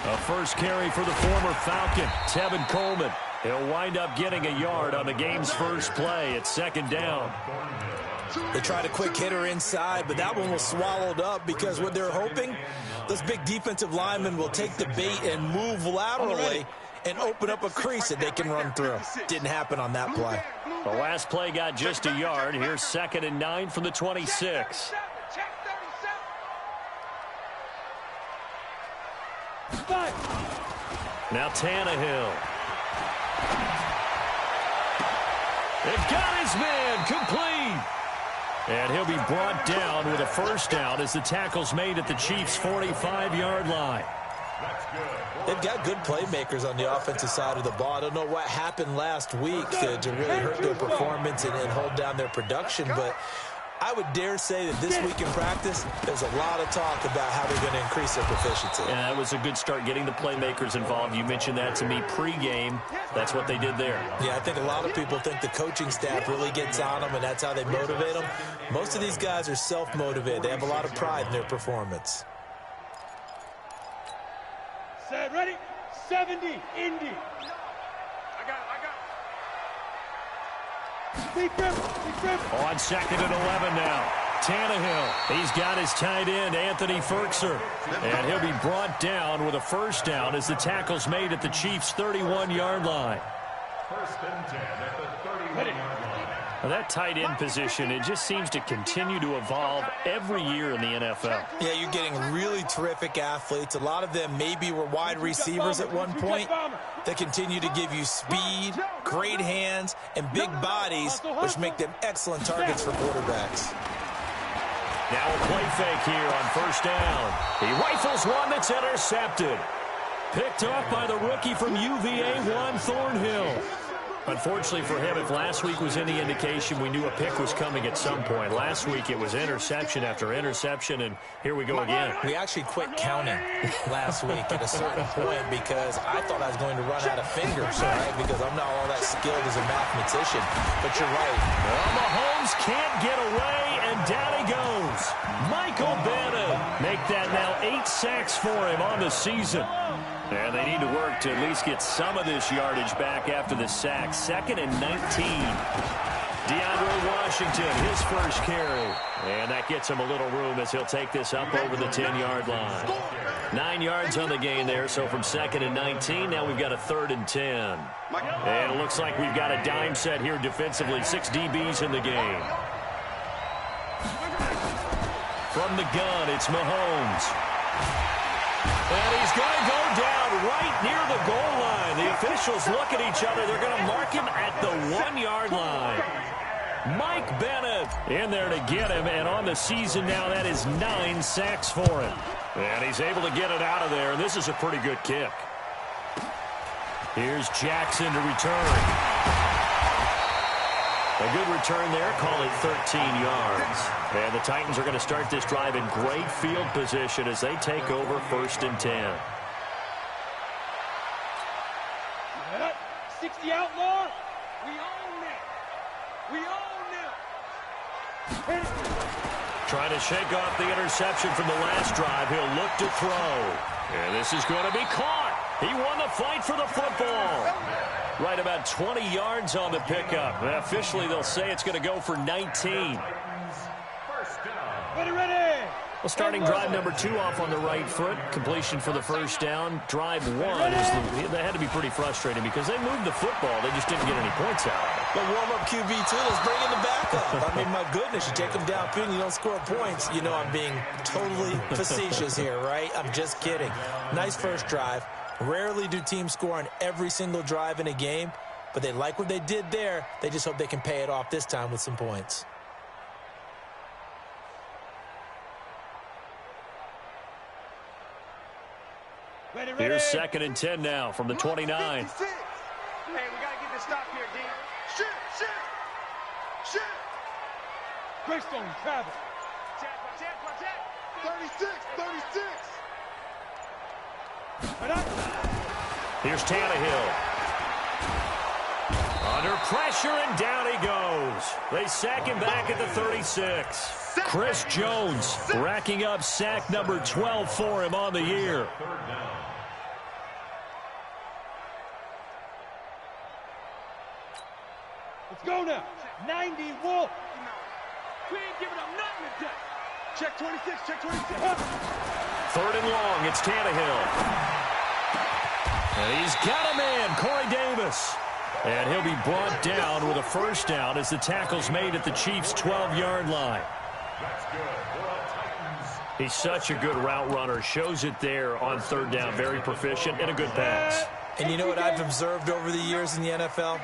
A first carry for the former Falcon, Tevin Coleman. He'll wind up getting a yard on the game's first play. It's second down. They tried a quick hitter inside, but that one was swallowed up because what they're hoping, those big defensive linemen will take the bait and move laterally and open up a crease that they can run through. Didn't happen on that play. The last play got just a yard. Here's 2nd and 9 from the 26. Now Tannehill. They've got his man complete. And he'll be brought down with a first down as the tackle's made at the Chiefs' 45-yard line. They've got good playmakers on the offensive side of the ball. I don't know what happened last week to really hurt their performance and hold down their production, but I would dare say that this week in practice, there's a lot of talk about how they're going to increase their proficiency. Yeah, that was a good start getting the playmakers involved. You mentioned that to me pregame. That's what they did there. Yeah, I think a lot of people think the coaching staff really gets on them, and that's how they motivate them. Most of these guys are self-motivated. They have a lot of pride in their performance. Set, ready? 70, Indy. On 2nd and 11 now. Tannehill. He's got his tight end, Anthony Ferkser. And he'll be brought down with a first down as the tackle's made at the Chiefs' 31-yard line. First and 10 at the 31-yard line. Now that tight end position, it just seems to continue to evolve every year in the NFL. Yeah, you're getting really terrific athletes. A lot of them maybe were wide receivers at one point. They continue to give you speed, great hands, and big bodies, which make them excellent targets for quarterbacks. Now a play fake here on first down. He rifles one that's intercepted. Picked off by the rookie from UVA, Juan Thornhill. Unfortunately for him, if last week was any indication, we knew a pick was coming at some point. Last week it was interception after interception, and here we go again. We actually quit counting last week at a certain point because I thought I was going to run out of fingers, right? Because I'm not all that skilled as a mathematician. But you're right. Well, Mahomes can't get away, and down he goes. Michael Bennett make that now 8 sacks for him on the season. And they need to work to at least get some of this yardage back after the sack. 2nd and 19. DeAndre Washington, his first carry. And that gets him a little room as he'll take this up over the 10-yard line. 9 yards on the gain there, so from 2nd and 19, now we've got a 3rd and 10. And it looks like we've got a dime set here defensively. 6 DBs in the game. From the gun, it's Mahomes. And he's going to go down right near the goal line. The officials look at each other. They're going to mark him at the 1-yard line. Mike Bennett in there to get him. And on the season now, that is 9 sacks for him. And he's able to get it out of there. And this is a pretty good kick. Here's Jackson to return. A good return there, call it 13 yards. And the Titans are going to start this drive in great field position as they take over 1st and 10. 60 outlaw. We own it. We own it. Trying to shake off the interception from the last drive. He'll look to throw. And this is going to be caught. He won the fight for the football. Right about 20 yards on the pickup. And officially, they'll say it's going to go for 19. Ready. Well, starting drive number 2 off on the right foot. Completion for the first down. Drive 1, they had to be pretty frustrating because they moved the football. They just didn't get any points out of it. The warm-up QB, too. Let's bring in the backup. I mean, my goodness, you take them downfield and you don't score points. You know I'm being totally facetious here, right? I'm just kidding. Nice first drive. Rarely do teams score on every single drive in a game, but they like what they did there. They just hope they can pay it off this time with some points. Ready. Here's 2nd and 10 now from the 29. Hey, we got to get this stop here, D. Shoot. Greystone, travel. 36. Here's Tannehill. Under pressure, and down he goes. They sack him back at the 36. Chris Jones racking up sack number 12 for him on the year. Let's go now. 90 Wolf. We ain't giving up nothing today. Check 26, check 26. 3rd and long, it's Tannehill. And he's got a man, Corey Davis. And he'll be brought down with a first down as the tackle's made at the Chiefs' 12-yard line. He's such a good route runner. Shows it there on 3rd down. Very proficient and a good pass. And you know what I've observed over the years in the NFL?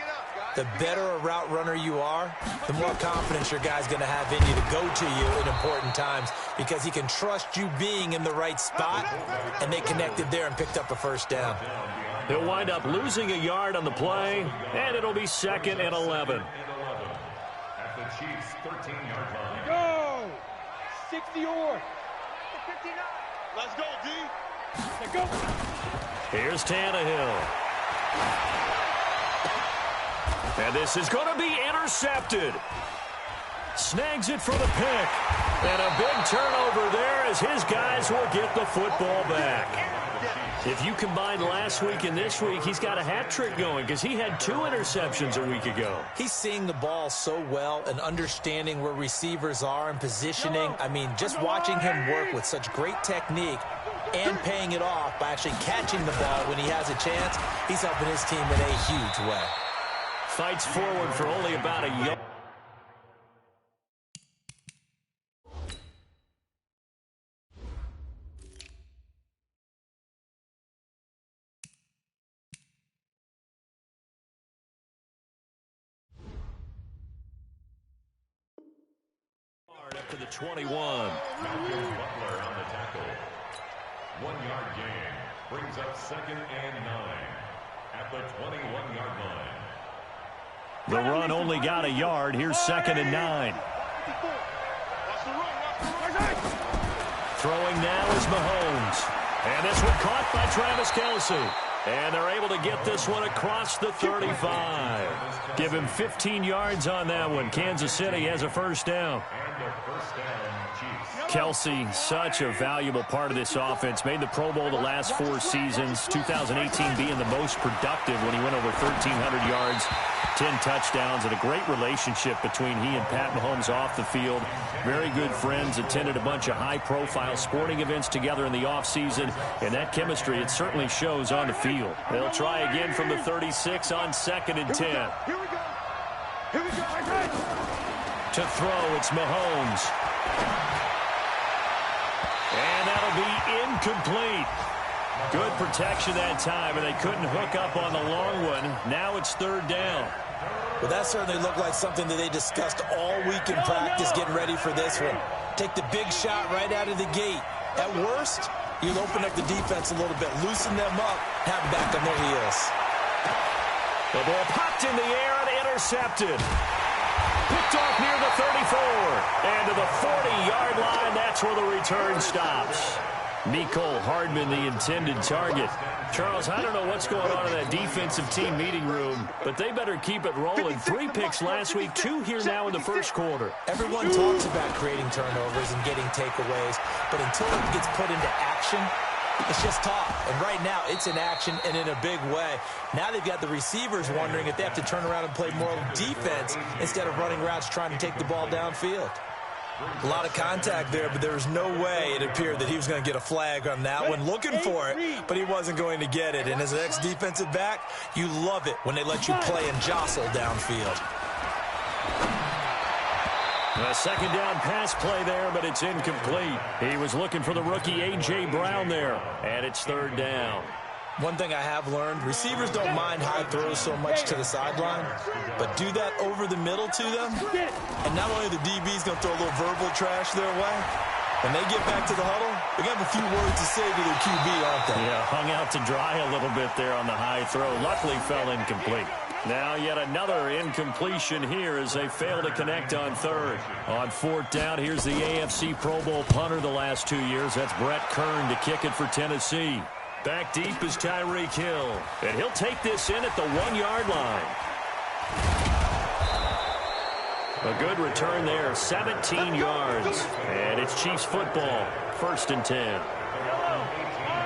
The better a route runner you are, the more confidence your guy's going to have in you to go to you in important times because he can trust you being in the right spot, and they connected there and picked up a first down. He'll wind up losing a yard on the play, and it'll be 2nd and 11. At the Chiefs' 13-yard line. Go! 60 or 59. Let's go, D. Let's go. Here's Tannehill. And this is going to be intercepted. Snags it for the pick. And a big turnover there as his guys will get the football back. If you combine last week and this week, he's got a hat trick going because he had 2 interceptions a week ago. He's seeing the ball so well and understanding where receivers are and positioning. I mean, just watching him work with such great technique and paying it off by actually catching the ball when he has a chance, he's helping his team in a huge way. Fights forward for only about a yard. Up to the 21. Malcolm Butler on the tackle. 1-yard gain brings up 2nd and 9 at the 21-yard line. The run only got a yard. Here's 2nd and 9. Throwing now is Mahomes. And this one caught by Travis Kelce. And they're able to get this one across the 35. Give him 15 yards on that one. Kansas City has a first down. Kelce, such a valuable part of this offense. Made the Pro Bowl the last 4 seasons. 2018 being the most productive when he went over 1,300 yards, 10 touchdowns, and a great relationship between he and Pat Mahomes off the field. Very good friends, attended a bunch of high-profile sporting events together in the offseason, and that chemistry, it certainly shows on the field. They'll try again from the 36 on 2nd and 10. Here we go. Here we go. To throw, it's Mahomes. And that'll be incomplete. Good protection that time, and they couldn't hook up on the long one. Now it's 3rd down. Well, that certainly looked like something that they discussed all week in practice, getting ready for this one. Take the big shot right out of the gate. At worst, you'll open up the defense a little bit, loosen them up, have them back on their heels. The ball popped in the air and intercepted. Picked off near the 34. And to the 40-yard line, that's where the return stops. Mecole Hardman, the intended target. Charles, I don't know what's going on in that defensive team meeting room, but they better keep it rolling. 3 picks last week, 2 here now in the first quarter. Everyone talks about creating turnovers and getting takeaways, but until it gets put into action, it's just talk. And right now, it's in action and in a big way. Now they've got the receivers wondering if they have to turn around and play more defense instead of running routes trying to take the ball downfield. A lot of contact there, but there was no way it appeared that he was going to get a flag on that one. Looking for it, but he wasn't going to get it. And as an ex-defensive back, you love it when they let you play and jostle downfield. A 2nd down pass play there, but it's incomplete. He was looking for the rookie A.J. Brown there, and it's 3rd down. One thing I have learned, receivers don't mind high throws so much to the sideline, but do that over the middle to them, and not only the DB's going to throw a little verbal trash their way, when they get back to the huddle, they're going to have a few words to say to their QB, aren't they? Yeah, hung out to dry a little bit there on the high throw. Luckily fell incomplete. Now yet another incompletion here as they fail to connect on 3rd. On 4th down, here's the AFC Pro Bowl punter the last 2 years. That's Brett Kern to kick it for Tennessee. Back deep is Tyreek Hill, and he'll take this in at the 1-yard line. A good return there, 17 yards. And it's Chiefs football, 1st and 10.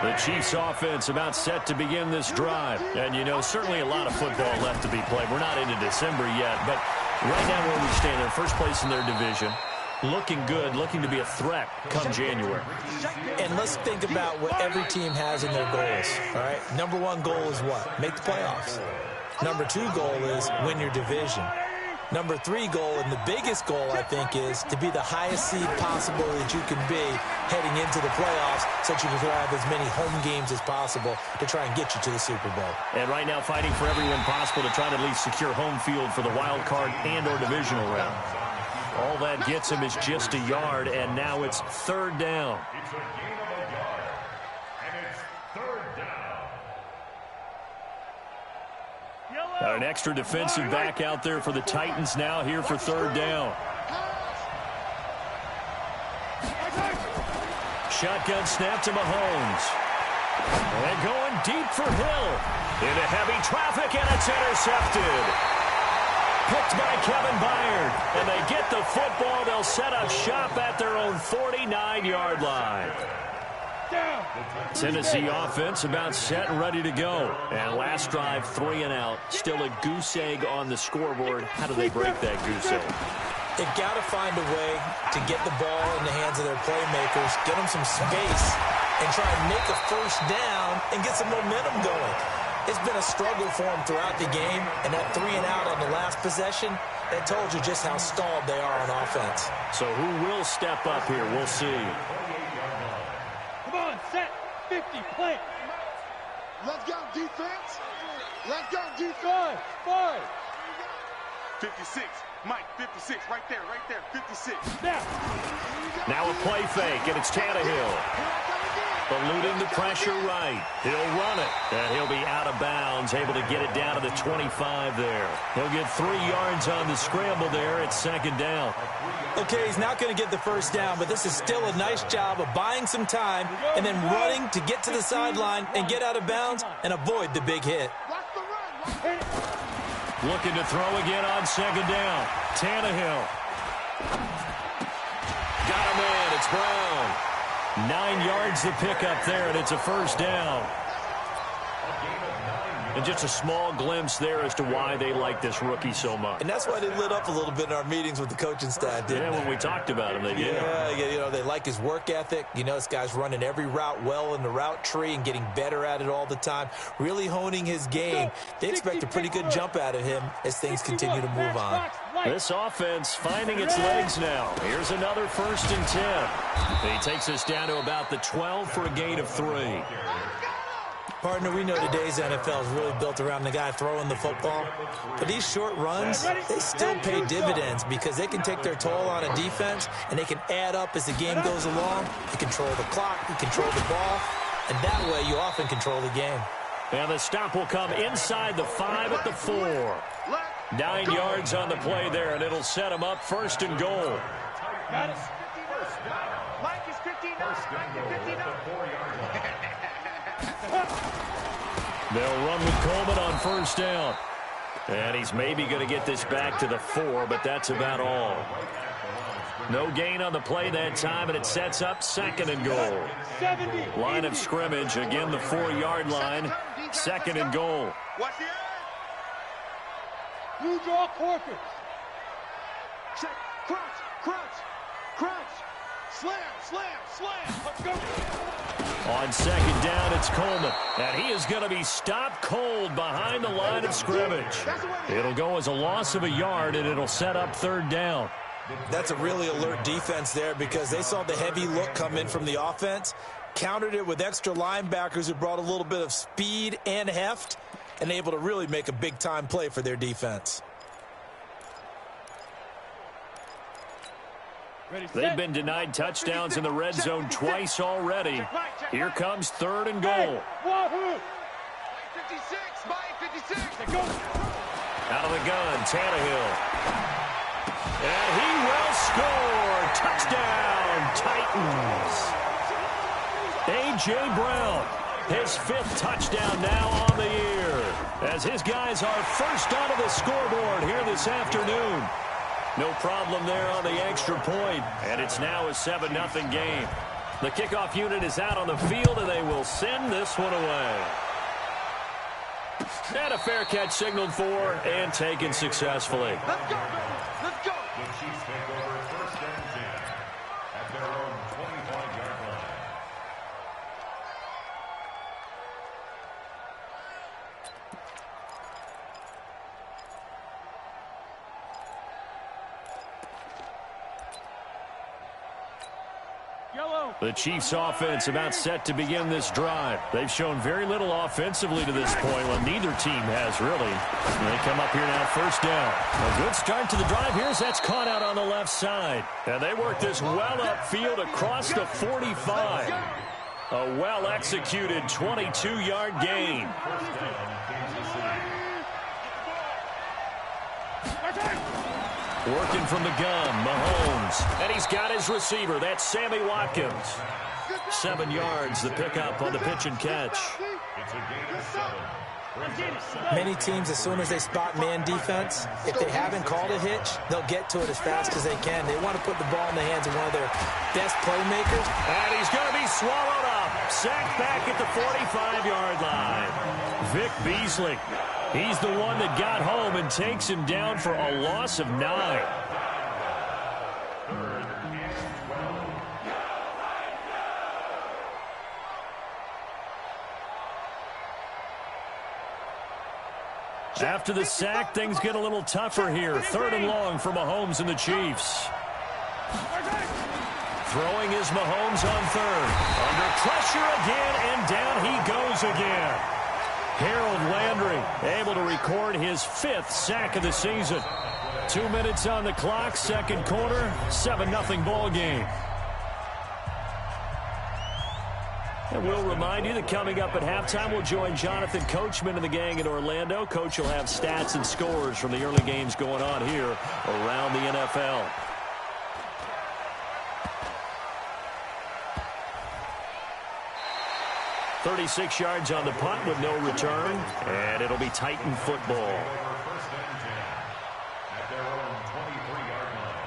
The Chiefs offense about set to begin this drive. And, you know, certainly a lot of football left to be played. We're not into December yet, but right now where we stand, they're first place in their division. Looking good, looking to be a threat come January. And let's think about what every team has in their goals, all right? Number 1 goal is what? Make the playoffs. Number 2 goal is win your division. Number 3 goal, and the biggest goal, I think, is to be the highest seed possible that you can be heading into the playoffs so that you can have as many home games as possible to try and get you to the Super Bowl. And right now fighting for every win possible to try to at least secure home field for the wild card and or divisional round. All that gets him is just a yard, and now it's 3rd down. It's a gain of a yard, and it's 3rd down. Got an extra defensive back out there for the Titans now here for 3rd down. Shotgun snap to Mahomes. And going deep for Hill. Into heavy traffic, and it's intercepted. Picked by Kevin Byard. And they get the football. They'll set up shop at their own 49-yard line. Tennessee offense about set and ready to go. And last drive, 3 and out. Still a goose egg on the scoreboard. How do they break that goose egg? They've got to find a way to get the ball in the hands of their playmakers, get them some space, and try and make a 1st down and get some momentum going. It's been a struggle for them throughout the game, and that 3 and out on the last possession, that told you just how stalled they are on offense. So who will step up here? We'll see. Come on, set, 50, play. Let's go, defense. Let's go, defense. 5. 56. Mike, 56. Right there, 56. Now a play fake, and it's Tannehill. Eluding the pressure right. He'll run it, and he'll be out of bounds, able to get it down to the 25 there. He'll get 3 yards on the scramble there. It's 2nd down. Okay, he's not going to get the 1st down, but this is still a nice job of buying some time and then running to get to the sideline and get out of bounds and avoid the big hit. Looking to throw again on 2nd down. Tannehill. Got him in. It's Brown. 9 yards to pick up there, and it's a 1st down. And just a small glimpse there as to why they like this rookie so much. And that's why they lit up a little bit in our meetings with the coaching staff, didn't they? Yeah, when we talked about him, they did. Yeah, you know, they like his work ethic. You know, this guy's running every route well in the route tree and getting better at it all the time, really honing his game. They expect a pretty good jump out of him as things continue to move on. This offense finding its legs now. Here's another 1st and 10. He takes us down to about the 12 for a gain of 3. Partner, we know today's NFL is really built around the guy throwing the football. But these short runs, they still pay dividends because they can take their toll on a defense, and they can add up as the game goes along. You control the clock, you control the ball, and that way you often control the game. And the stop will come inside the 5 at the 4. 9 yards on the play there, and it'll set them up 1st and goal. Got it. Mike is 59. Mike is 59. They'll run with Coleman on 1st down. And he's maybe going to get this back to the 4, but that's about all. No gain on the play that time, and it sets up 2nd and goal. Line of scrimmage, again the 4-yard line. 2nd and goal. Watch the Blue draw quarters. check, crunch, crunch, crunch, slam, slam, slam. Let's go. On 2nd down, it's Coleman. And he is going to be stopped cold behind the line of scrimmage. It'll go as a loss of a yard, and it'll set up 3rd down. That's a really alert defense there because they saw the heavy look come in from the offense, countered it with extra linebackers who brought a little bit of speed and heft, and able to really make a big-time play for their defense. They've been denied touchdowns in the red zone twice already. Here comes 3rd and goal. 56, Mike, 56. Out of the gun, Tannehill. And he will score. Touchdown, Titans. A.J. Brown, his 5th touchdown now on the year, as his guys are first onto the scoreboard here this afternoon. No problem there on the extra point, and it's now a 7-0 game. The kickoff unit is out on the field, and they will send this one away. And a fair catch signaled for and taken successfully. Let's go, baby. Let's go. The Chiefs take over 1st and 10 at their own 25-yard line. Yellow. The Chiefs offense about set to begin this drive. They've shown very little offensively to this point. Well, neither team has really. And they come up here now, 1st down. A good start to the drive here as that's caught out on the left side. And they work this well upfield across the 45. A well-executed 22-yard gain. Working from the gun, Mahomes. And he's got his receiver. That's Sammy Watkins. 7 yards, the pickup on the pitch and catch. It's a gain of 7. Many teams, as soon as they spot man defense, if they haven't called a hitch, they'll get to it as fast as they can. They want to put the ball in the hands of one of their best playmakers. And he's going to be swallowed up. Sacked back at the 45-yard line. Vic Beasley. He's the one that got home and takes him down for a loss of 9. After the sack, things get a little tougher here. 3rd and long for Mahomes and the Chiefs. Throwing is Mahomes on 3rd. Under pressure again, and down he goes again. Harold Landry able to record his 5th sack of the season. 2 minutes on the clock, 2nd quarter, 7-0 ball game. And we'll remind you that coming up at halftime, we'll join Jonathan Coachman and the gang in Orlando. Coach will have stats and scores from the early games going on here around the NFL. .36 yards on the punt with no return, and it'll be Titan football. 1st and 10 at their own 23-yard line.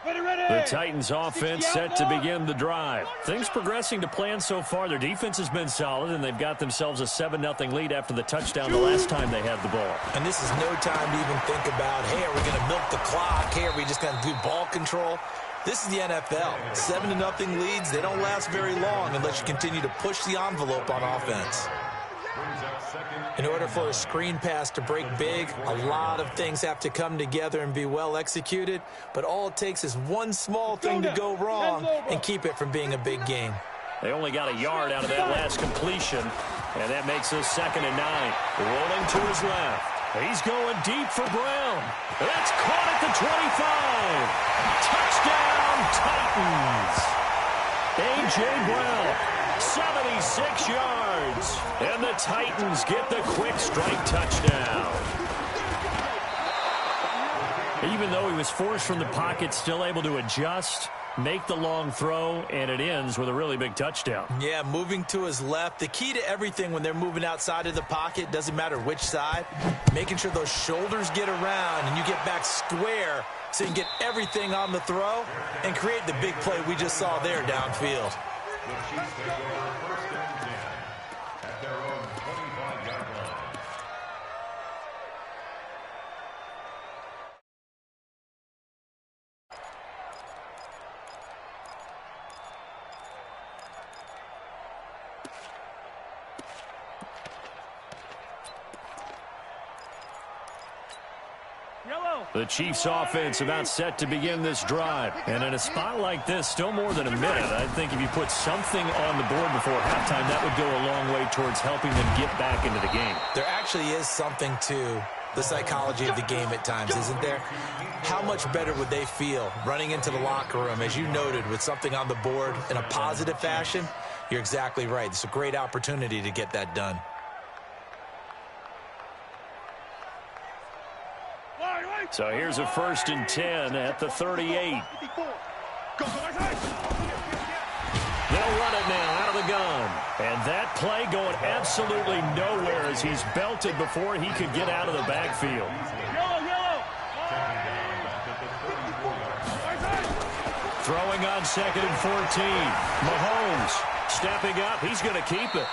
The Titans offense set to begin the drive. Things progressing to plan so far. Their defense has been solid, and they've got themselves a 7-0 lead after the touchdown the last time they had the ball. And this is no time to even think about, hey, are we going to milk the clock? Hey, are we just going to do ball control? This is the NFL. 7-0 leads, they don't last very long unless you continue to push the envelope on offense. In order for a screen pass to break big, a lot of things have to come together and be well executed, but all it takes is one small thing to go wrong and keep it from being a big game. They only got a yard out of that last completion, and that makes us 2nd and 9. Rolling to his left. He's going deep for Brown. That's caught at the 25. Touchdown, Titans. A.J. Brown. 76 yards, and the Titans get the quick strike touchdown. Even though he was forced from the pocket, still able to adjust, make the long throw, and it ends with a really big touchdown. Yeah, moving to his left. The key to everything when they're moving outside of the pocket, doesn't matter which side, making sure those shoulders get around and you get back square so you can get everything on the throw and create the big play we just saw there downfield. The Chiefs take over 1st and 10 at their own 25-yard line. The Chiefs offense about set to begin this drive. And in a spot like this, still more than a minute. I think if you put something on the board before halftime, that would go a long way towards helping them get back into the game. There actually is something to the psychology of the game at times, isn't there? How much better would they feel running into the locker room, as you noted, with something on the board in a positive fashion? You're exactly right. It's a great opportunity to get that done. So here's a 1st and 10 at the 38. They'll run it now out of the gun. And that play going absolutely nowhere as he's belted before he could get out of the backfield. Throwing on 2nd and 14. Mahomes stepping up. He's going to keep it.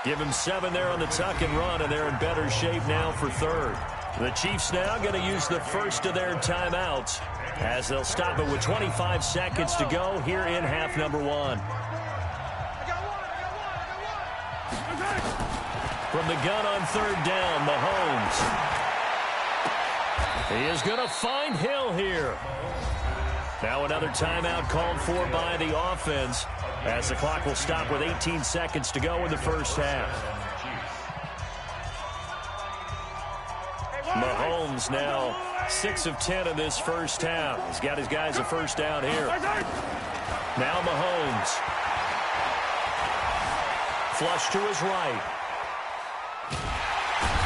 Give him 7 there on the tuck and run, and they're in better shape now for 3rd. The Chiefs now going to use the first of their timeouts as they'll stop it with 25 seconds to go here in half number 1. From the gun on 3rd down, Mahomes. He is going to find Hill here. Now another timeout called for by the offense as the clock will stop with 18 seconds to go in the first half. Mahomes now 6 of 10 in this first half. He's got his guys a first down here. Now Mahomes. Flush to his right.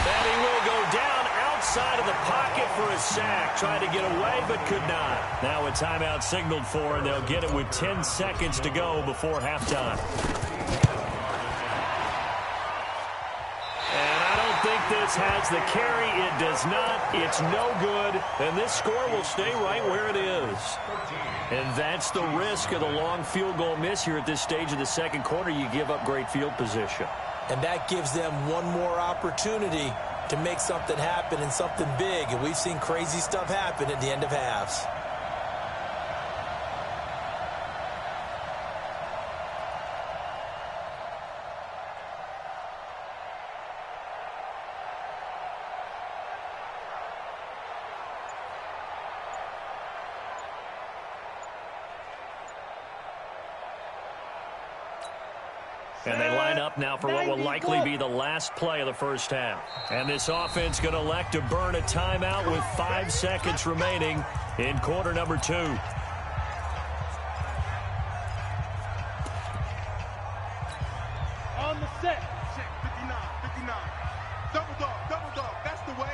And he will go down outside of the pocket for a sack. Tried to get away, but could not. Now a timeout signaled for, and they'll get it with 10 seconds to go before halftime. And I don't think this has the carry. It does not. It's no good. And this score will stay right where it is. And that's the risk of the long field goal miss here at this stage of the second quarter. You give up great field position. And that gives them one more opportunity to make something happen and something big. And we've seen crazy stuff happen at the end of halves. And they line up now for what will likely be the last play of the first half. And this offense going to elect to burn a timeout with 5 seconds remaining in quarter number 2. On the set. Check 59. Double dog. That's the way.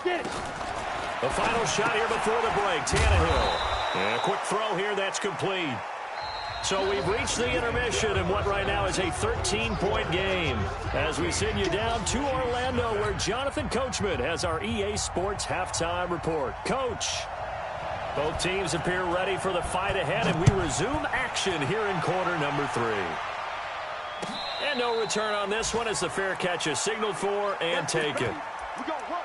Get it. The final shot here before the break. Tannehill. And a quick throw here. That's complete. So we've reached the intermission in what right now is a 13-point game as we send you down to Orlando where Jonathan Coachman has our EA Sports halftime report. Coach, both teams appear ready for the fight ahead, and we resume action here in quarter number 3. And no return on this one as the fair catch is signaled for and taken. We gonna work.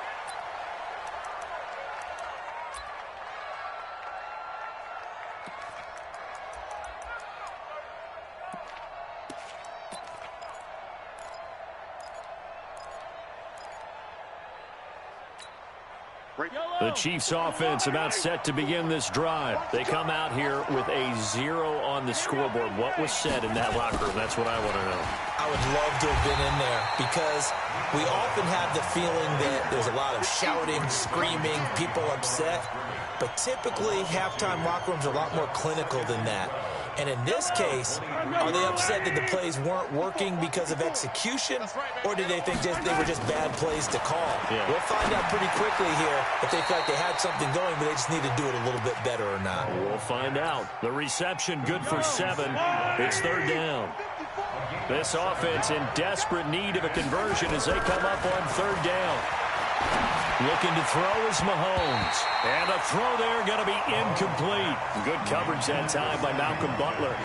The Chiefs offense about set to begin this drive. They come out here with a 0 on the scoreboard. What was said in that locker room? That's what I want to know. I would love to have been in there because we often have the feeling that there's a lot of shouting, screaming, people upset. But typically, halftime locker rooms are a lot more clinical than that. And in this case, are they upset that the plays weren't working because of execution, or did they think they were just bad plays to call? Yeah. We'll find out pretty quickly here if they feel like they had something going, but they just need to do it a little bit better or not. We'll find out. The reception good for 7. It's 3rd down. This offense in desperate need of a conversion as they come up on 3rd down. Looking to throw is Mahomes. And a throw there going to be incomplete. Good coverage that time by Malcolm Butler.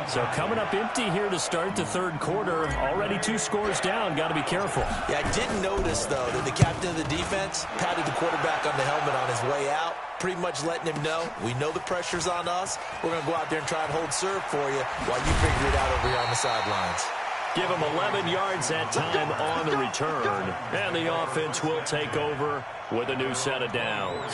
So coming up empty here to start the 3rd quarter. Already 2 scores down. Got to be careful. Yeah, I did notice, though, that the captain of the defense patted the quarterback on the helmet on his way out, pretty much letting him know, we know the pressure's on us. We're going to go out there and try and hold serve for you while you figure it out over here on the sidelines. Give him 11 yards that time on the return. And the offense will take over with a new set of downs.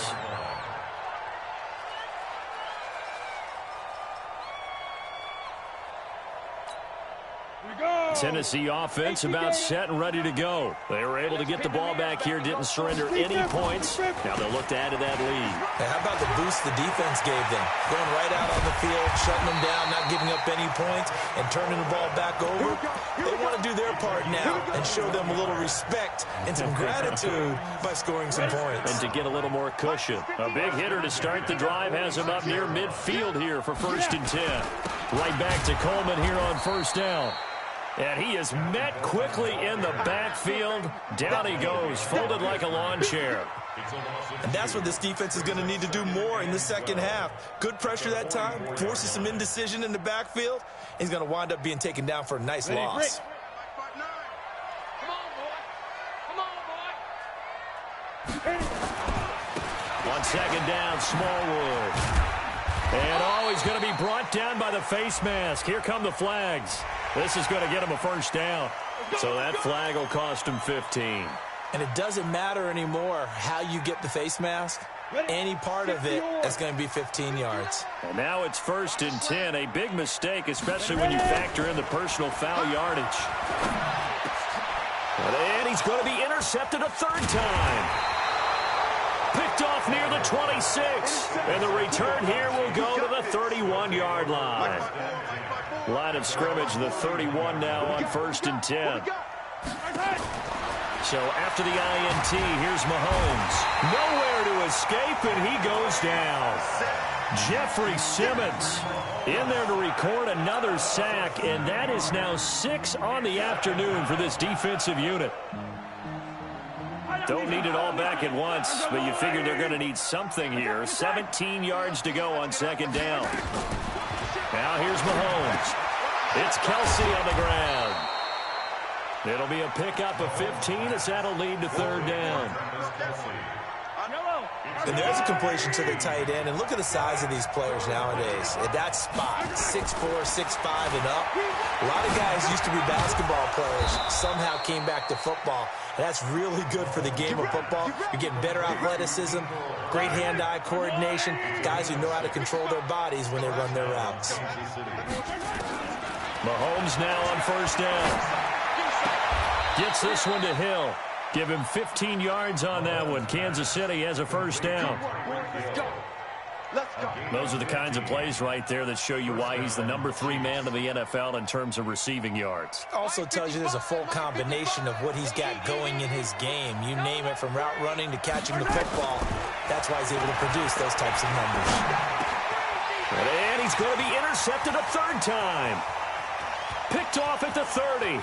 Tennessee offense about set and ready to go. They were able to get the ball back here, didn't surrender any points. Now they'll look to add to that lead. Hey, how about the boost the defense gave them? Going right out on the backfield, shutting them down, not giving up any points, and turning the ball back over. They want to do their part now and show them a little respect and some gratitude by scoring some points. And to get a little more cushion. A big hitter to start the drive has him up near midfield here for 1st and 10. Right back to Coleman here on 1st down. And he is met quickly in the backfield. Down he goes, folded like a lawn chair. And that's what this defense is going to need to do more in the second half. Good pressure that time, forces some indecision in the backfield. He's going to wind up being taken down for a nice loss. On 2nd down, Smallwood. And he's going to be brought down by the face mask. Here come the flags. This is going to get him a 1st down. So that flag will cost him 15. And it doesn't matter anymore how you get the face mask. Any part of it is going to be 15 yards. And now it's 1st and 10. A big mistake, especially when you factor in the personal foul yardage. And he's going to be intercepted a 3rd time. Picked off near the 26. And the return here will go to the 31-yard line. Line of scrimmage, the 31 now on 1st and 10. So after the INT, here's Mahomes. Nowhere to escape, and he goes down. Jeffrey Simmons in there to record another sack, and that is now 6 on the afternoon for this defensive unit. Don't need it all back at once, but you figure they're going to need something here. 17 yards to go on 2nd down. Now here's Mahomes. It's Kelsey on the ground. It'll be a pickup of 15 as that'll lead to 3rd down. And there's a completion to the tight end. And look at the size of these players nowadays. At that spot, 6'4", 6'5", and up. A lot of guys used to be basketball players. Somehow came back to football. And that's really good for the game of football. You're getting better athleticism, great hand-eye coordination, guys who know how to control their bodies when they run their routes. Mahomes now on 1st down. Gets this one to Hill. Give him 15 yards on that one. Kansas City has a 1st down. Those are the kinds of plays right there that show you why he's the number 3 man in the NFL in terms of receiving yards. Also tells you there's a full combination of what he's got going in his game. You name it, from route running to catching the football. That's why he's able to produce those types of numbers. And he's going to be intercepted a 3rd time. Picked off at the 30.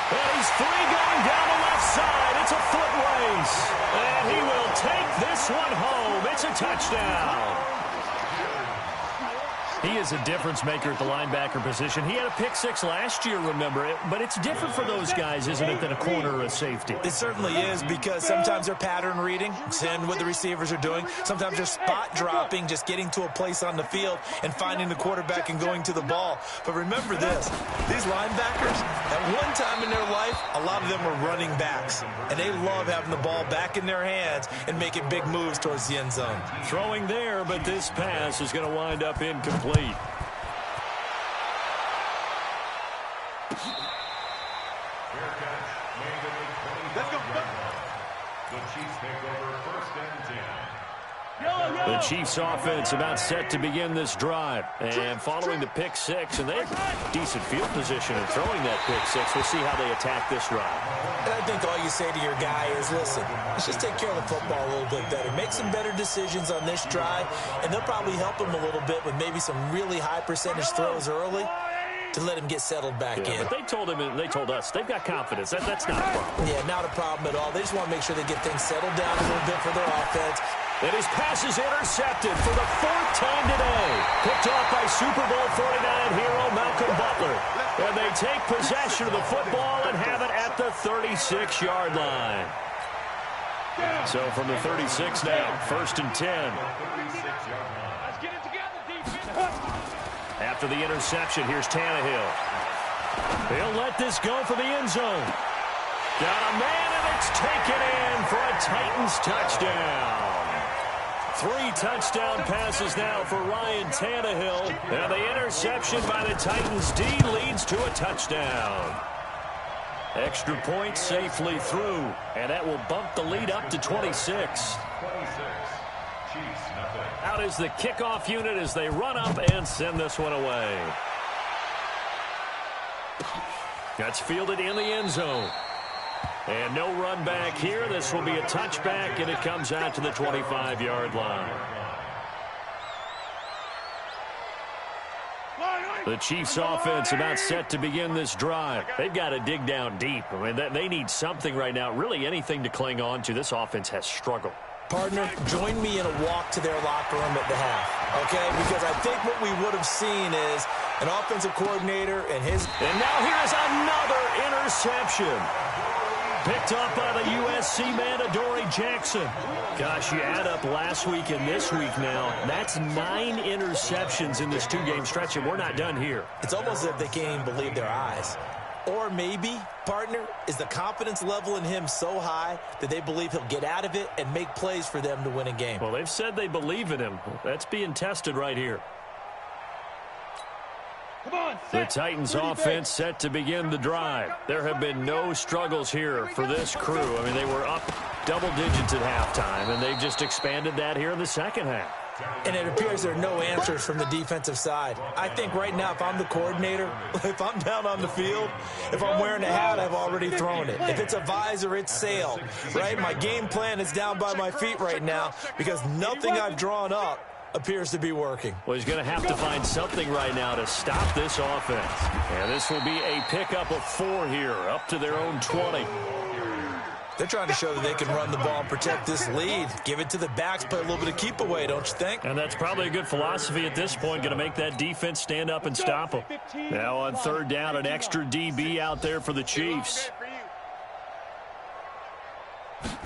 And he's free going down the left side. It's a foot race. And he will take this one home. It's a touchdown. He is a difference maker at the linebacker position. He had a pick 6 last year, remember it. But it's different for those guys, isn't it, than a corner or a safety? It certainly is, because sometimes they're pattern reading, seeing what the receivers are doing. Sometimes they're spot dropping, just getting to a place on the field and finding the quarterback and going to the ball. But remember this, these linebackers, at one time in their life, a lot of them were running backs. And they love having the ball back in their hands and making big moves towards the end zone. Throwing there, but this pass is going to wind up incomplete. The Chiefs offense about set to begin this drive. And following the pick 6, and they have decent field position in throwing that pick 6. We'll see how they attack this drive. And I think all you say to your guy is, listen, let's just take care of the football a little bit better. Make some better decisions on this drive, and they'll probably help him a little bit with maybe some really high percentage throws early to let him get settled back in. But they told him, and they told us, they've got confidence. That's not a problem. Yeah, not a problem at all. They just want to make sure they get things settled down a little bit for their offense. And his pass is intercepted for the 4th time today. Picked off by Super Bowl 49 hero Malcolm Butler. And they take possession of the football and have it at the 36-yard line. So from the 36 now, 1st and 10. Let's get it together, defense. After the interception, here's Tannehill. He'll let this go for the end zone. Got a man, and it's taken in for a Titans touchdown. 3 touchdown passes now for Ryan Tannehill. And the interception by the Titans D leads to a touchdown. Extra point safely through. And that will bump the lead up to 26. 26. Chiefs. Out is the kickoff unit as they run up and send this one away. That's fielded in the end zone. And no run back here. This will be a touchback, and it comes out to the 25-yard line. The Chiefs' offense about set to begin this drive. They've got to dig down deep. I mean, they need something right now, really anything to cling on to. This offense has struggled. Partner, join me in a walk to their locker room at the half, okay? Because I think what we would have seen is an offensive coordinator and his... And now here's another interception. Picked up by the USC man, Adoree Jackson. Gosh, you add up last week and this week now. That's 9 interceptions in this 2-game stretch, and we're not done here. It's almost as if they can't even believe their eyes. Or maybe, partner, is the confidence level in him so high that they believe he'll get out of it and make plays for them to win a game. Well, they've said they believe in him. That's being tested right here. Come on, The Titans offense set to begin the drive. There have been no struggles here for this crew. I mean, they were up double digits at halftime, and they've just expanded that here in the second half. And it appears there are no answers from the defensive side. I think right now, if I'm the coordinator, if I'm down on the field, if I'm wearing a hat, I've already thrown it. If it's a visor, it's sail, right? My game plan is down by my feet right now because nothing I've drawn up appears to be working. Well, he's going to have to find something right now to stop this offense. And this will be a pickup of 4 here, up to their own 20. They're trying to show that they can run the ball and protect this lead. Give it to the backs, play a little bit of keep away, don't you think? And that's probably a good philosophy at this point, going to make that defense stand up and stop them. Now on 3rd down, an extra DB out there for the Chiefs.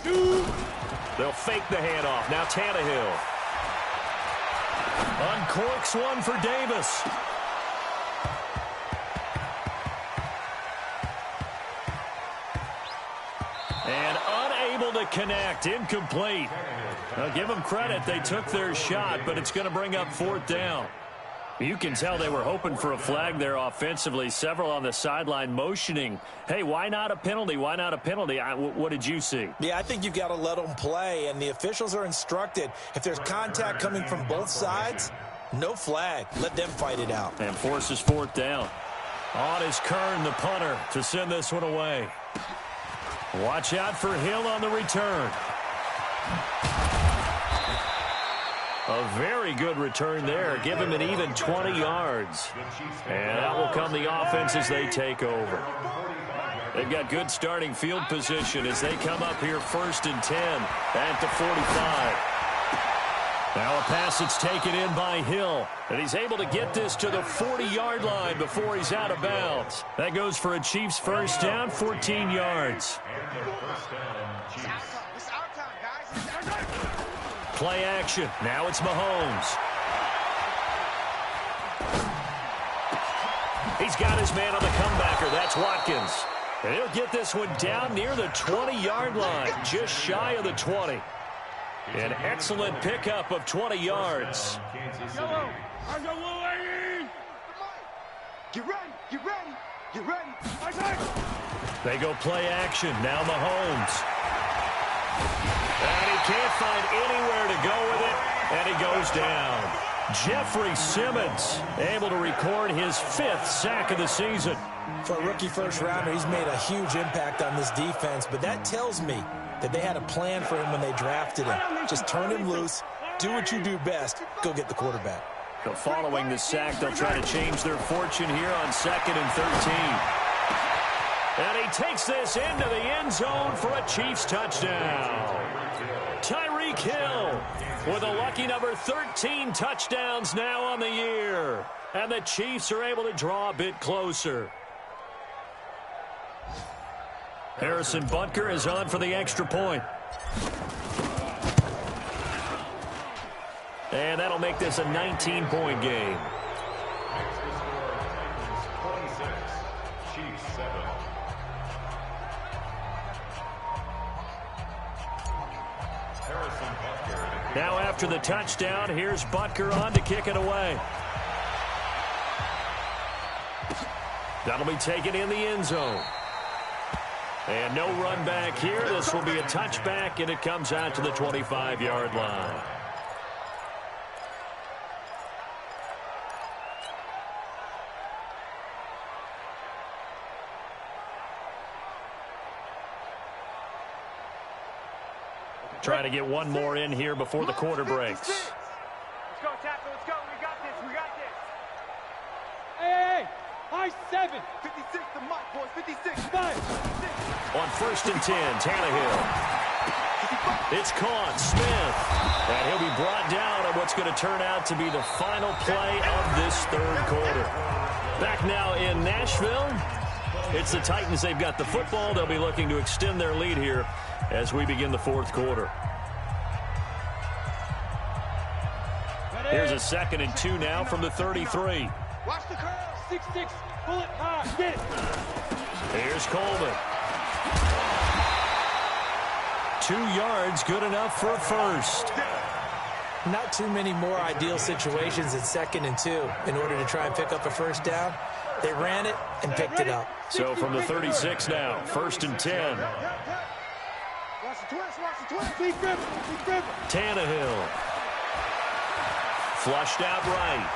They'll fake the handoff. Now Tannehill. Uncorks one for Davis. And unable to connect. Incomplete. Now give them credit. They took their shot, but it's going to bring up 4th down. You can tell they were hoping for a flag there offensively. Several on the sideline motioning. Hey, why not a penalty? Why not a penalty? What did you see? Yeah, I think you've got to let them play, and the officials are instructed. If there's contact coming from both sides, no flag. Let them fight it out. And forces 4th down. On is Kern, the punter, to send this one away. Watch out for Hill on the return. A very good return there. Give him an even 20 yards. And out will come the offense as they take over. They've got good starting field position as they come up here 1st and 10 at the 45. Now a pass that's taken in by Hill. And he's able to get this to the 40-yard line before he's out of bounds. That goes for a Chiefs 1st down, 14 yards. Play action. Now it's Mahomes. He's got his man on the comebacker. That's Watkins. And he'll get this one down near the 20-yard line, just shy of the 20. An excellent pickup of 20 yards. Get ready, get ready, get ready. They go play action. Now Mahomes. And he can't find anywhere to go with it, and he goes down. Jeffrey Simmons able to record his 5th sack of the season. For a rookie first-rounder, he's made a huge impact on this defense, but that tells me that they had a plan for him when they drafted him. Just turn him loose, do what you do best, go get the quarterback. So following the sack, they'll try to change their fortune here on 2nd and 13. And he takes this into the end zone for a Chiefs touchdown. Tyreek Hill with a lucky number 13 touchdowns now on the year. And the Chiefs are able to draw a bit closer. Harrison Butker is on for the extra point. And that'll make this a 19-point game. Now after the touchdown, here's Butker on to kick it away. That'll be taken in the end zone. And no run back here. This will be a touchback, and it comes out to the 25-yard line. trying to get one more in here before the quarter breaks. Let's go, tackle. Let's go. We got this. We got this. Hey, high 7. 56 to Mike, boys. 56. 5. On 1st and 10, Tannehill. It's caught. Smith. And he'll be brought down on what's going to turn out to be the final play of this third quarter. Back now in Nashville. It's the Titans. They've got the football. They'll be looking to extend their lead here as we begin the fourth quarter. Here's a 2nd and 2 now from the 33. Watch the curl. 6-6. Pull it high. Get it. Here's Coleman. 2 yards, good enough for a first. Not too many more ideal situations at 2nd and 2 in order to try and pick up a first down. They ran it and picked it up. So from the 36 now, 1st and 10. Watch the twist. Watch the twist. Big grip. Big grip. Tannehill. Flushed out right.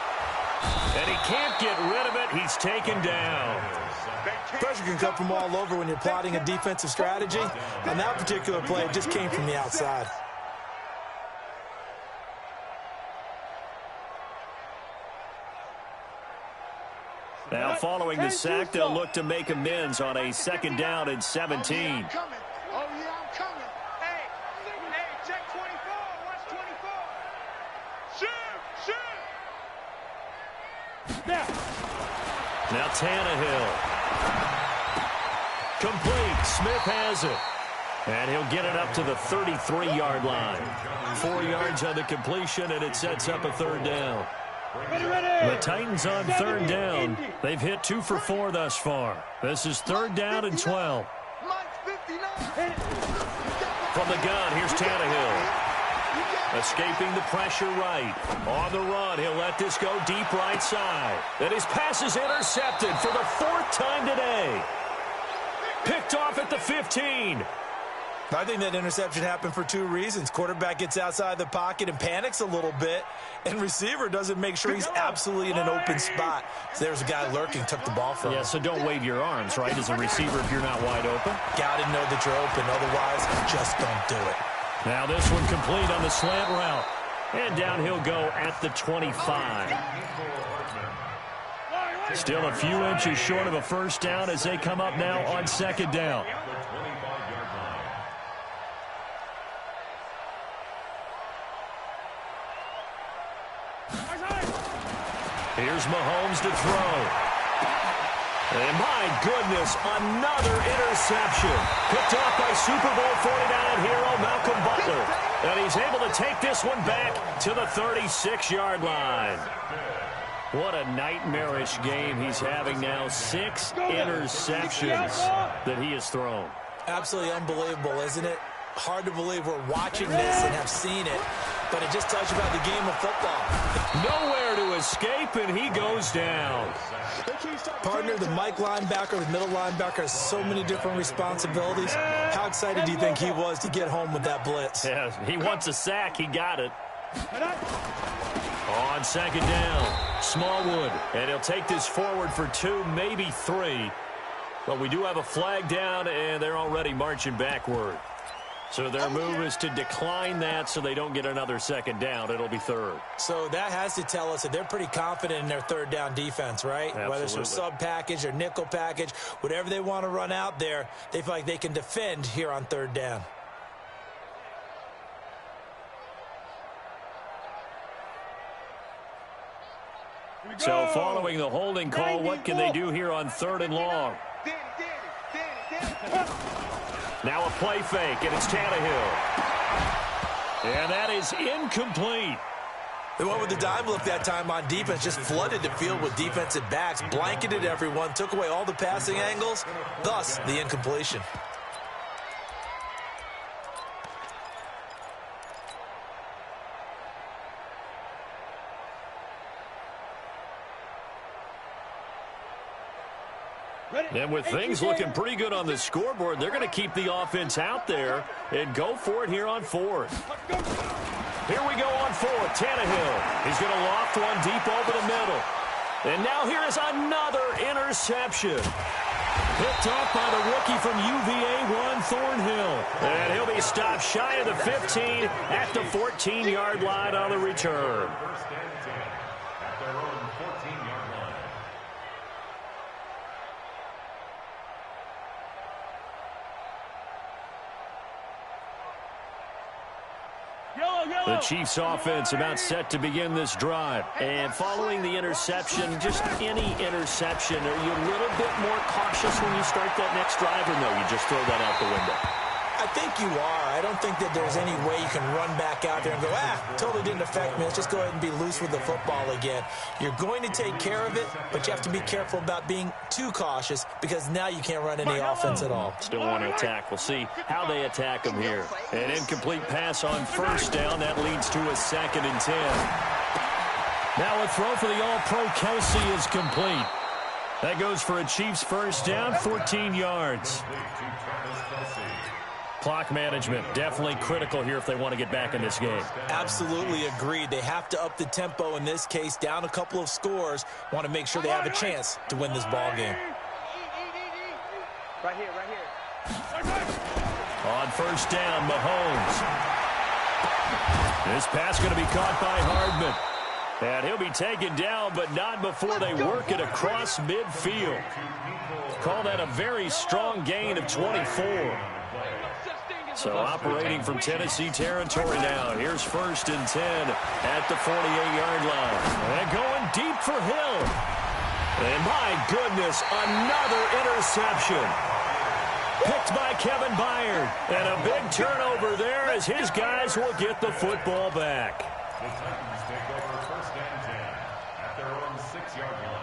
And he can't get rid of it. He's taken down. Pressure can come from all over when you're plotting a defensive strategy. On that particular play, it just came from the outside. Now following the sack, they'll look to make amends on a 2nd down and 17. Oh, yeah, I'm coming. Hey, check 24. Watch 24. Shoot. Now Tannehill. Complete. Smith has it. And he'll get it up to the 33-yard line. 4 yards on the completion, and it sets up a 3rd down. The Titans on 3rd down. They've hit 2 for 4 thus far. This is 3rd down and 12. From the gun, here's Tannehill. Escaping the pressure right. On the run, he'll let this go deep right side. And his pass is intercepted for the 4th time today. Picked off at the 15. I think that interception happened for 2 reasons. Quarterback gets outside the pocket and panics a little bit, and receiver doesn't make sure he's absolutely in an open spot. So there's a guy lurking, took the ball from him. Yeah, so don't wave your arms, right, as a receiver if you're not wide open. Got to know that you're open, otherwise just don't do it. Now this one complete on the slant route. And down he'll go at the 25. Still a few inches short of a first down as they come up now on 2nd down. Here's Mahomes to throw. And my goodness, another interception. Picked off by Super Bowl 49 hero Malcolm Butler. And he's able to take this one back to the 36-yard line. What a nightmarish game he's having now. 6 interceptions that he has thrown. Absolutely unbelievable, isn't it? Hard to believe we're watching this and have seen it, but it just tells you about the game of football. Nowhere to escape, and he goes down. Partner, the Mike linebacker, the middle linebacker has so many different responsibilities. How excited do you think he was to get home with that blitz? Yeah, he wants a sack. He got it. On 2nd down, Smallwood. And he'll take this forward for 2, maybe 3. But we do have a flag down, and they're already marching backward. So their move is to decline that so they don't get another 2nd down. It'll be 3rd. So that has to tell us that they're pretty confident in their 3rd down defense, right? Absolutely. Whether it's their sub package or nickel package, whatever they want to run out there, they feel like they can defend here on 3rd down. So following the holding call, what can they do here on 3rd and long? Now a play fake, and it's Tannehill. And that is incomplete. They went with the dime look that time on defense, just flooded the field with defensive backs, blanketed everyone, took away all the passing angles, thus the incompletion. And with things looking pretty good on the scoreboard, they're going to keep the offense out there and go for it here on 4th. Here we go on 4th. Tannehill. He's going to loft one deep over the middle. And now here is another interception. Picked off by the rookie from UVA, Juan Thornhill. And he'll be stopped shy of the 15 at the 14-yard line on the return. First and 10 at their own 14-yard line. The Chiefs offense about set to begin this drive. And following the interception, just any interception, are you a little bit more cautious when you start that next drive, or no, you just throw that out the window? I think you are. I don't think that there's any way you can run back out there and go, totally didn't affect me. Let's just go ahead and be loose with the football again. You're going to take care of it, but you have to be careful about being too cautious because now you can't run any offense at all. Still want to attack. We'll see how they attack them here. An incomplete pass on first down. That leads to a 2nd and 10. Now a throw for the All-Pro Kelsey is complete. That goes for a Chiefs first down, 14 yards. Clock management, definitely critical here if they want to get back in this game. Absolutely agreed. They have to up the tempo in this case, down a couple of scores. Want to make sure they have a chance to win this ball game. Right here, right here. On first down, Mahomes. This pass going to be caught by Hardman. And he'll be taken down, but not before they work it across midfield. Call that a very strong gain of 24. So operating from Tennessee territory now. Here's 1st and 10 at the 48-yard line. And going deep for Hill. And my goodness, another interception. Picked by Kevin Byard. And a big turnover there as his guys will get the football back. The Titans take over 1st and 10 at their own 6-yard line.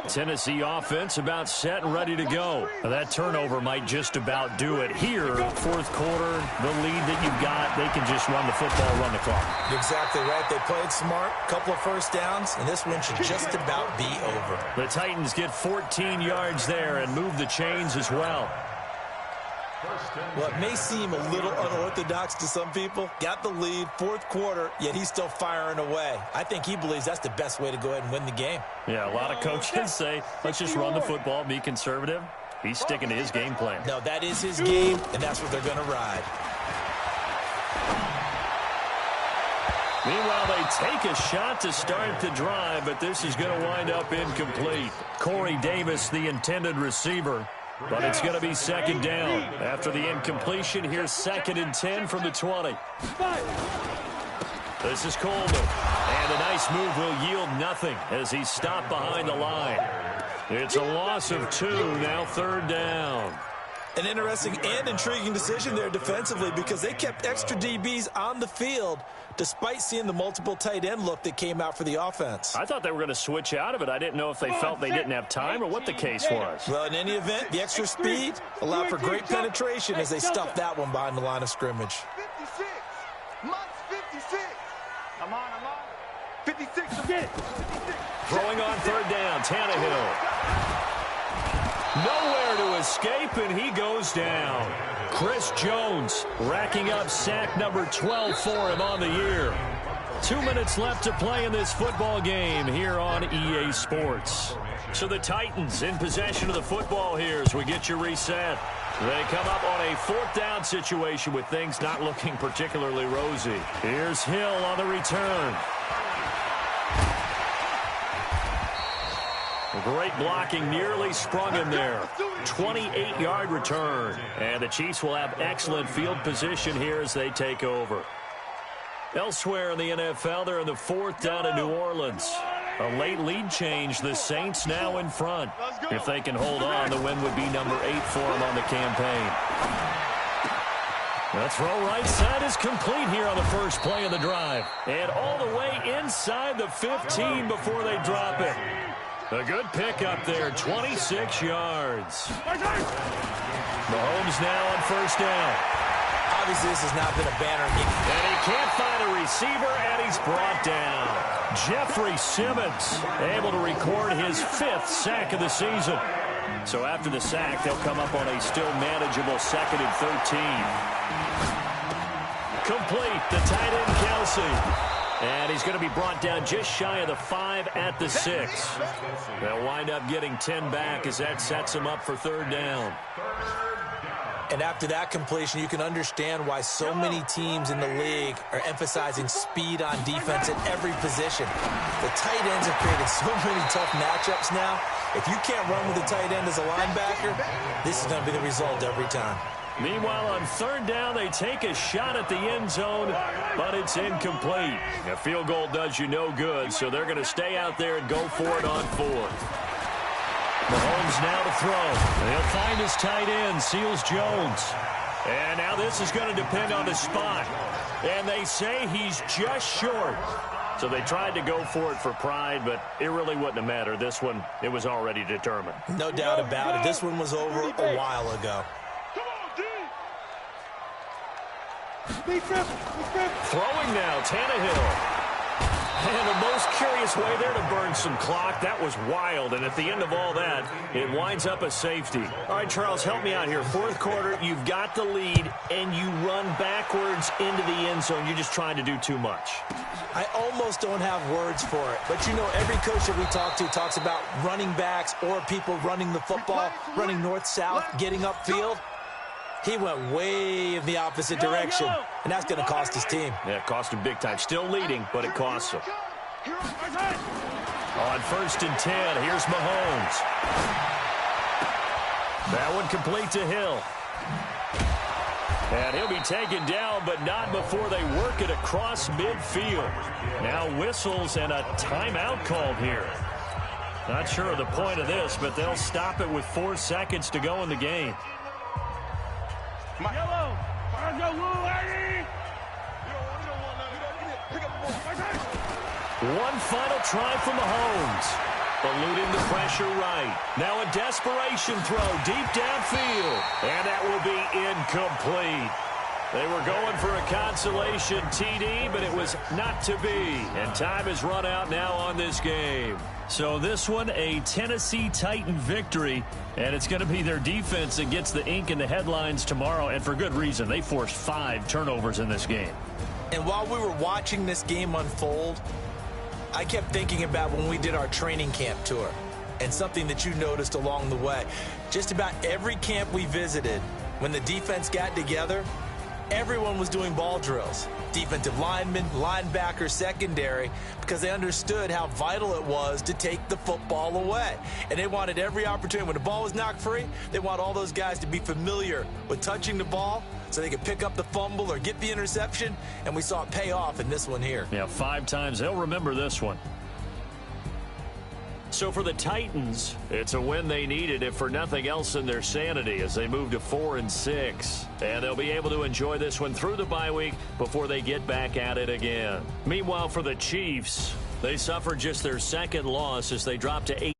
Tennessee offense about set and ready to go. That turnover might just about do it here. 4th quarter, the lead that you've got, they can just run the football, run the clock. Exactly right. They played smart, couple of first downs, and this one should just about be over. The Titans get 14 yards there and move the chains as well. Well, it may seem a little unorthodox to some people. Got the lead, 4th quarter, yet he's still firing away. I think he believes that's the best way to go ahead and win the game. Yeah, a lot of coaches say, let's just run the football, be conservative. He's sticking to his game plan. No, that is his game, and that's what they're going to ride. Meanwhile, they take a shot to start the drive, but this is going to wind up incomplete. Corey Davis, the intended receiver. But it's going to be 2nd down. After the incompletion, here's 2nd and 10 from the 20. This is Coleman. And a nice move will yield nothing as he's stopped behind the line. It's a loss of 2, now 3rd down. An interesting and intriguing decision there defensively because they kept extra DBs on the field despite seeing the multiple tight end look that came out for the offense. I thought they were going to switch out of it. I didn't know if they felt they didn't have time or what the case was. Well, in any event, the extra speed allowed for great penetration as they stuffed that one behind the line of scrimmage. 56. Months 56. I'm on. 56 again. 56. Throwing on 3rd down, Tannehill. Nowhere to escape, and he goes down. Chris Jones racking up sack number 12 for him on the year. 2 minutes left to play in this football game here on EA Sports. So the Titans in possession of the football here as we get you reset. They come up on a 4th down situation with things not looking particularly rosy. Here's Hill on the return. Great blocking, nearly sprung him there. 28-yard return. And the Chiefs will have excellent field position here as they take over. Elsewhere in the NFL, they're in the 4th down in New Orleans. A late lead change. The Saints now in front. If they can hold on, the win would be number 8 for them on the campaign. The throw right side is complete here on the first play of the drive. And all the way inside the 15 before they drop it. A good pick up there, 26 yards. Mahomes now on first down. Obviously, this has not been a banner game. And he can't find a receiver, and he's brought down. Jeffrey Simmons able to record his 5th sack of the season. So after the sack, they'll come up on a still manageable 2nd and 13. Complete, the tight end Kelsey. And he's going to be brought down just shy of the 5 at the 6. They'll wind up getting 10 back as that sets him up for 3rd down. And after that completion, you can understand why so many teams in the league are emphasizing speed on defense at every position. The tight ends have created so many tough matchups now. If you can't run with a tight end as a linebacker, this is going to be the result every time. Meanwhile, on 3rd down, they take a shot at the end zone, but it's incomplete. A field goal does you no good, so they're going to stay out there and go for it on 4th. Mahomes now to throw. He'll find his tight end, Seals Jones. And now this is going to depend on the spot. And they say he's just short. So they tried to go for it for pride, but it really wouldn't have mattered. This one, it was already determined. No doubt about it. This one was over a while ago. Throwing now, Tannehill. And the most curious way there to burn some clock. That was wild, and at the end of all that, it winds up a safety. All right, Charles, help me out here. 4th quarter, you've got the lead, and you run backwards into the end zone. You're just trying to do too much. I almost don't have words for it, but you know, every coach that we talk to talks about running backs or people running the football, running north-south, getting upfield. He went way in the opposite direction, and that's going to cost his team. Yeah, it cost him big time. Still leading, but it costs him. On 1st and 10, here's Mahomes. That one complete to Hill. And he'll be taken down, but not before they work it across midfield. Now whistles and a timeout called here. Not sure of the point of this, but they'll stop it with 4 seconds to go in the game. One final try from Mahomes. Eluding the pressure right. Now a desperation throw deep downfield. And that will be incomplete. They were going for a consolation TD, but it was not to be. And time has run out now on this game. So this one, a Tennessee Titan victory. And it's going to be their defense that gets the ink in the headlines tomorrow. And for good reason. They forced 5 turnovers in this game. And while we were watching this game unfold, I kept thinking about when we did our training camp tour and something that you noticed along the way. Just about every camp we visited, when the defense got together, everyone was doing ball drills. Defensive linemen, linebackers, secondary, because they understood how vital it was to take the football away. And they wanted every opportunity. When the ball was knocked free, they want all those guys to be familiar with touching the ball so they could pick up the fumble or get the interception. And we saw it pay off in this one here. Yeah, 5 times. They'll remember this one. So for the Titans, it's a win they needed, if for nothing else in their sanity, as they move to 4-6. And they'll be able to enjoy this one through the bye week before they get back at it again. Meanwhile, for the Chiefs, they suffered just their 2nd loss as they dropped to 8.